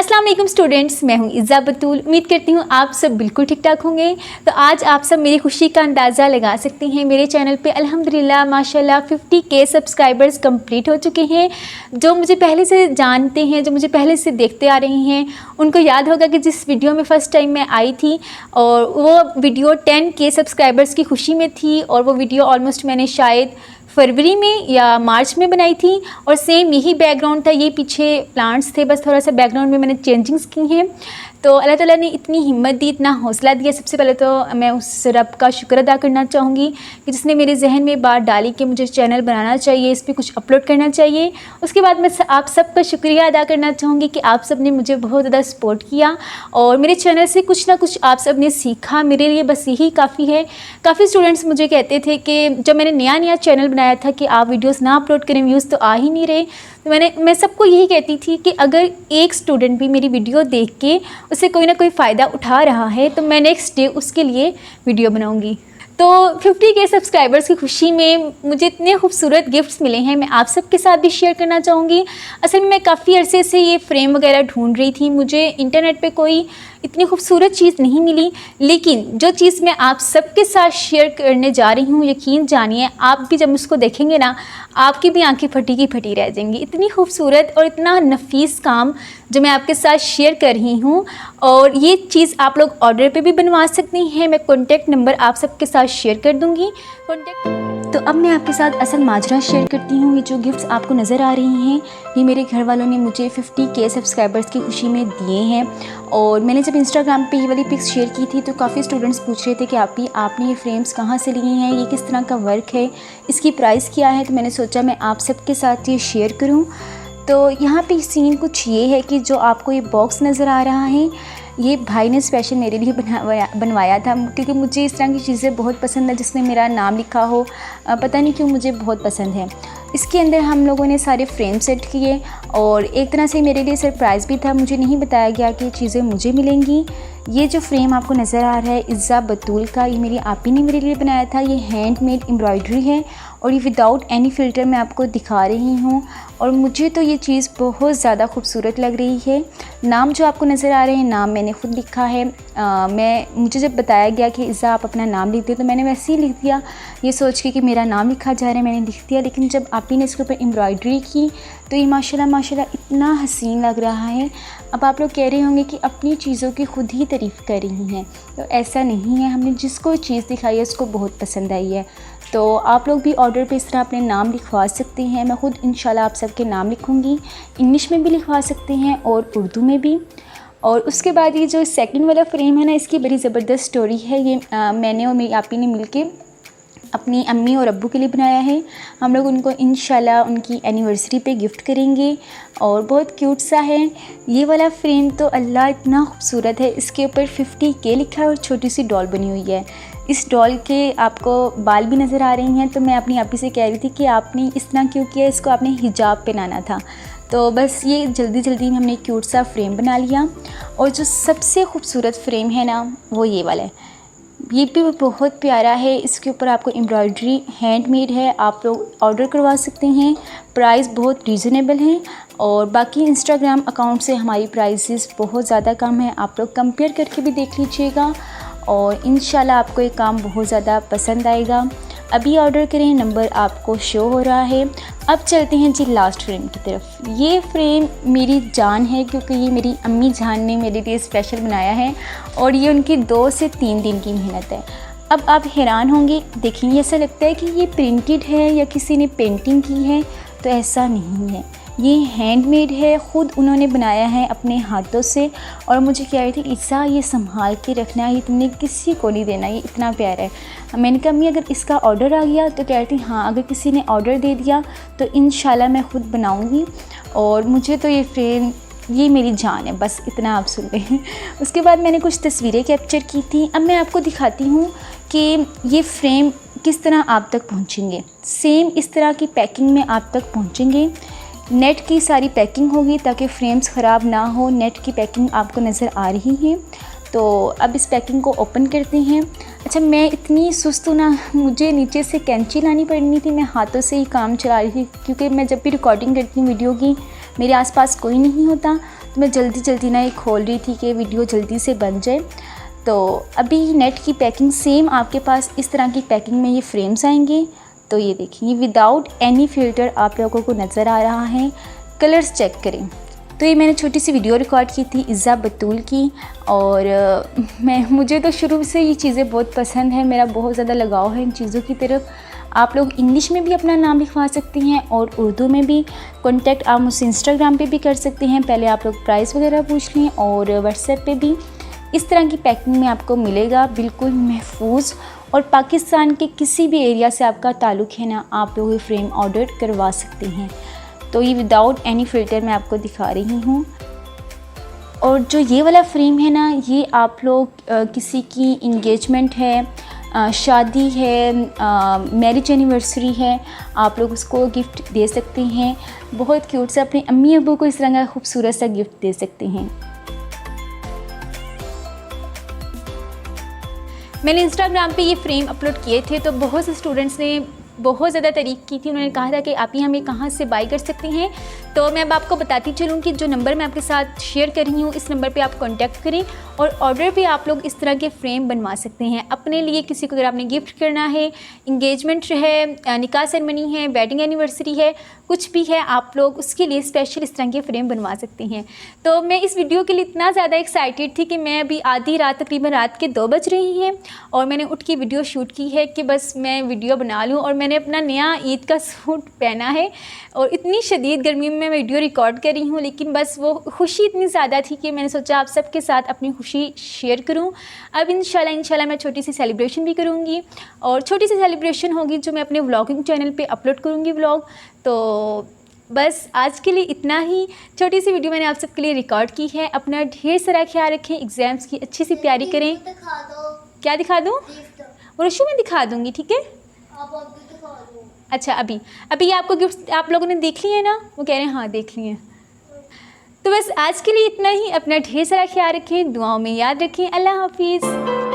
अस्सलाम वालेकुम स्टूडेंट्स, मैं हूं इज़्ज़ा बतूल। उम्मीद करती हूं आप सब बिल्कुल ठीक ठाक होंगे। तो आज आप सब मेरी खुशी का अंदाज़ा लगा सकते हैं। मेरे चैनल पे अल्हम्दुलिल्लाह माशाल्लाह 50K सब्सक्राइबर्स कंप्लीट हो चुके हैं। जो मुझे पहले से जानते हैं, जो मुझे पहले से देखते आ रहे हैं, उनको याद होगा कि जिस वीडियो में फ़र्स्ट टाइम मैं आई थी और वो वीडियो 10K सब्सक्राइबर्स की खुशी में थी। और वो वीडियो ऑलमोस्ट मैंने शायद फरवरी में या मार्च में बनाई थी और सेम यही बैकग्राउंड था। ये पीछे प्लांट्स थे, बस थोड़ा सा बैकग्राउंड में मैंने चेंजिंग्स की हैं। तो अल्लाह ताला ने इतनी हिम्मत दी, इतना हौसला दिया। सबसे पहले तो मैं उस रब का शुक्र अदा करना चाहूँगी कि जिसने मेरे जहन में बात डाली कि मुझे चैनल बनाना चाहिए, इस पर कुछ अपलोड करना चाहिए। उसके बाद मैं आप सबका शुक्रिया अदा करना चाहूँगी कि आप सब ने मुझे बहुत ज़्यादा सपोर्ट किया और मेरे चैनल से कुछ ना कुछ आप सब ने सीखा। मेरे लिए बस यही काफ़ी है। काफ़ी स्टूडेंट्स मुझे कहते थे कि जब मैंने नया चैनल बनाया था कि आप वीडियोस ना अपलोड करें, व्यूज़ तो आ ही नहीं रहे। तो मैं सबको यही कहती थी कि अगर एक स्टूडेंट भी मेरी वीडियो देख के उससे कोई ना कोई फ़ायदा उठा रहा है तो मैं नेक्स्ट डे उसके लिए वीडियो बनाऊंगी। तो 50K सब्सक्राइबर्स की खुशी में मुझे इतने खूबसूरत गिफ्ट्स मिले हैं, मैं आप सबके साथ भी शेयर करना चाहूँगी। असल में मैं काफ़ी अरसे से ये फ्रेम वगैरह ढूंढ रही थी। मुझे इंटरनेट पे कोई इतनी खूबसूरत चीज़ नहीं मिली, लेकिन जो चीज़ मैं आप सबके साथ शेयर करने जा रही हूँ, यकीन जानिए आप भी जब उसको देखेंगे ना, आपकी भी आंखें फटी की फटी रह जाएंगी। इतनी खूबसूरत और इतना नफीस काम जो मैं आपके साथ शेयर कर रही हूँ। और ये चीज़ आप लोग ऑर्डर पे भी बनवा सकती हैं। मैं कॉन्टैक्ट नंबर आप सबके साथ शेयर कर दूँगी। तो अब मैं आपके साथ असल माजरा शेयर करती हूँ। ये जो गिफ्ट्स आपको नज़र आ रही हैं, ये मेरे घर वालों ने मुझे 50K सब्सक्राइबर्स की खुशी में दिए हैं। और मैंने जब इंस्टाग्राम पे ये वाली पिक्स शेयर की थी तो काफ़ी स्टूडेंट्स पूछ रहे थे कि आपने ये फ्रेम्स कहाँ से लिए हैं, ये किस तरह का वर्क है, इसकी प्राइस क्या है। तो मैंने सोचा मैं आप सबके साथ ये शेयर करूँ। तो यहाँ पे सीन कुछ ये है कि जो आपको ये बॉक्स नज़र आ रहा है, ये भाई ने स्पेशल मेरे लिए बनवाया था, क्योंकि मुझे इस तरह की चीज़ें बहुत पसंद है जिसमें मेरा नाम लिखा हो। पता नहीं क्यों मुझे बहुत पसंद है। इसके अंदर हम लोगों ने सारे फ्रेम सेट किए और एक तरह से मेरे लिए सरप्राइज़ भी था। मुझे नहीं बताया गया कि चीज़ें मुझे मिलेंगी। ये जो फ्रेम आपको नज़र आ रहा है इज़्ज़ा बतूल का, ये मेरी आपी ने मेरे लिए बनाया था। ये हैंडमेड एम्ब्रॉयडरी है और ये विदाउट एनी फ़िल्टर मैं आपको दिखा रही हूँ। और मुझे तो ये चीज़ बहुत ज़्यादा खूबसूरत लग रही है। नाम जो आपको नज़र आ रहे हैं, नाम मैंने ख़ुद लिखा है। मुझे जब बताया गया कि इज़्ज़ा आप अपना नाम लिख दे, तो मैंने वैसे ही लिख दिया, ये सोच के कि मेरा नाम लिखा जा रहा है, मैंने लिख दिया। लेकिन जब आपी ने इसके ऊपर एम्ब्रॉयडरी की तो ये माशाल्लाह इतना हसीन लग रहा है। अब आप लोग कह रहे होंगे कि अपनी चीज़ों की खुद ही तारीफ़ कर रही हैं, तो ऐसा नहीं है। हमने जिसको चीज़ दिखाई है उसको बहुत पसंद आई है। तो आप लोग भी ऑर्डर पे इस तरह अपने नाम लिखवा सकते हैं। मैं ख़ुद इंशाल्लाह आप सबके नाम लिखूँगी। इंग्लिश में भी लिखवा सकते हैं और उर्दू में भी। और उसके बाद ये जो सेकंड वाला फ्रेम है ना, इसकी बड़ी ज़बरदस्त स्टोरी है। ये मैंने और मेरी आपी ने मिलके अपनी अम्मी और अब्बू के लिए बनाया है। हम लोग उनको इंशाल्लाह उनकी एनिवर्सरी पे गिफ्ट करेंगे और बहुत क्यूट सा है। ये वाला फ्रेम तो अल्लाह इतना खूबसूरत है। इसके ऊपर 50K लिखा है और छोटी सी डॉल बनी हुई है। इस डॉल के आपको बाल भी नज़र आ रही हैं। तो मैं अपनी आपी से कह रही थी कि आपने इस तरह क्यों किया, इसको आपने हिजाब पहनाना था। तो बस ये जल्दी में हमने क्यूट सा फ्रेम बना लिया। और जो सबसे खूबसूरत फ्रेम है ना, वो ये वाला है। ये भी बहुत प्यारा है। इसके ऊपर आपको एम्ब्रॉयडरी हैंडमेड है, आप लोग ऑर्डर करवा सकते हैं। प्राइस बहुत रीज़नेबल है और बाकी इंस्टाग्राम अकाउंट से हमारी प्राइसेस बहुत ज़्यादा कम है। आप लोग कंपेयर करके भी देख लीजिएगा और इंशाल्लाह आपको ये काम बहुत ज़्यादा पसंद आएगा। अभी ऑर्डर करें, नंबर आपको शो हो रहा है। अब चलते हैं जी लास्ट फ्रेम की तरफ। ये फ्रेम मेरी जान है, क्योंकि ये मेरी अम्मी जान ने मेरे लिए स्पेशल बनाया है और ये उनकी 2 से 3 दिन की मेहनत है। अब आप हैरान होंगे, देखेंगे ऐसा लगता है कि ये प्रिंटेड है या किसी ने पेंटिंग की है, तो ऐसा नहीं है। ये हैंडमेड है, ख़ुद उन्होंने बनाया है अपने हाथों से। और मुझे कह रही थी इज़्ज़ा ये संभाल के रखना, ये तुमने किसी को नहीं देना, ये इतना प्यारा है। मैंने कहा अम्मी अगर इसका ऑर्डर आ गया, तो कह रही थी हाँ अगर किसी ने ऑर्डर दे दिया तो इंशाल्लाह मैं ख़ुद बनाऊँगी। और मुझे तो ये फ्रेम, ये मेरी जान है, बस इतना आप सुन लें। उसके बाद मैंने कुछ तस्वीरें कैप्चर की थी। अब मैं आपको दिखाती हूँ कि ये फ्रेम किस तरह आप तक पहुँचेंगे। सेम इस तरह की पैकिंग में आप तक पहुँचेंगे। नेट की सारी पैकिंग होगी ताकि फ्रेम्स ख़राब ना हो। नेट की पैकिंग आपको नज़र आ रही है। तो अब इस पैकिंग को ओपन करते हैं। अच्छा, मैं इतनी सुस्त हूँ ना, मुझे नीचे से कैंची लानी पड़नी थी, मैं हाथों से ही काम चला रही थी, क्योंकि मैं जब भी रिकॉर्डिंग करती हूँ वीडियो की, मेरे आसपास कोई नहीं होता। तो मैं जल्दी ना ये खोल रही थी कि वीडियो जल्दी से बन जाए। तो अभी नेट की पैकिंग सेम आपके पास इस तरह की पैकिंग में ये फ्रेम्स आएंगे। तो ये देखिए विदाउट एनी फ़िल्टर आप लोगों को नज़र आ रहा है। कलर्स चेक करें। तो ये मैंने छोटी सी वीडियो रिकॉर्ड की थी इज़्ज़ा बतूल की, और मुझे तो शुरू से ये चीज़ें बहुत पसंद है, मेरा बहुत ज़्यादा लगाव है इन चीज़ों की तरफ। आप लोग इंग्लिश में भी अपना नाम लिखवा सकती हैं और उर्दू में भी। कॉन्टैक्ट आप मुझसे इंस्टाग्राम पे भी कर सकते हैं, पहले आप लोग प्राइस वगैरह पूछ लें, और व्हाट्सएप पे भी इस तरह की पैकिंग में आपको मिलेगा, बिल्कुल महफूज। और पाकिस्तान के किसी भी एरिया से आपका ताल्लुक़ है ना, आप लोग ये फ्रेम ऑर्डर करवा सकते हैं। तो ये विदाउट एनी फ़िल्टर मैं आपको दिखा रही हूँ। और जो ये वाला फ्रेम है ना, ये आप लोग किसी की इंगेजमेंट है, शादी है, मैरिज एनिवर्सरी है, आप लोग उसको गिफ्ट दे सकते हैं। बहुत क्यूट सा अपने अम्मी अब्बू को इस तरह का खूबसूरत सा गिफ्ट दे सकते हैं। मैंने इंस्टाग्राम पे ये फ्रेम अपलोड किए थे, तो बहुत से स्टूडेंट्स ने बहुत ज़्यादा तारीफ़ की थी। उन्होंने कहा था कि आप ही हमें कहाँ से बाई कर सकते हैं। तो मैं अब आपको बताती चलूँ कि जो नंबर मैं आपके साथ शेयर कर रही हूँ, इस नंबर पे आप कांटेक्ट करें और ऑर्डर पे आप लोग इस तरह के फ्रेम बनवा सकते हैं अपने लिए। किसी को अगर आपने गिफ्ट करना है, इंगेजमेंट है, निकाह सेरेमनी है, वेडिंग एनिवर्सरी है, कुछ भी है, आप लोग उसके लिए स्पेशल इस तरह के फ्रेम बनवा सकते हैं। तो मैं इस वीडियो के लिए इतना ज़्यादा एक्साइटेड थी कि मैं अभी आधी रात, तकरीबन रात के 2 बज रही हैं, और मैंने उठ के वीडियो शूट की है कि बस मैं वीडियो बना लूँ। और मैंने अपना नया ईद का सूट पहना है और इतनी शदीद गर्मी में मैं वीडियो रिकॉर्ड कर रही हूँ, लेकिन बस वो खुशी इतनी ज़्यादा थी कि मैंने सोचा आप सबके साथ अपनी खुशी शेयर करूँ। अब इंशाल्लाह मैं छोटी सी सेलिब्रेशन भी करूँगी, और छोटी सी सेलिब्रेशन होगी जो मैं अपने व्लॉगिंग चैनल पे अपलोड करूँगी व्लॉग। तो बस आज के लिए इतना ही, छोटी सी वीडियो मैंने आप सबके लिए रिकॉर्ड की है। अपना ढेर सारा ख्याल रखें, एग्ज़ाम्स की अच्छी सी तैयारी करें। क्या दिखा दूँ? वो रशू में दिखा दूँगी, ठीक है। अच्छा, अभी आपको गिफ्ट आप लोगों ने देख लिए हैं ना? वो कह रहे हैं हाँ देख लिए हैं। तो बस आज के लिए इतना ही। अपना ढेर सारा ख्याल रखें, दुआओं में याद रखें। अल्लाह हाफिज़।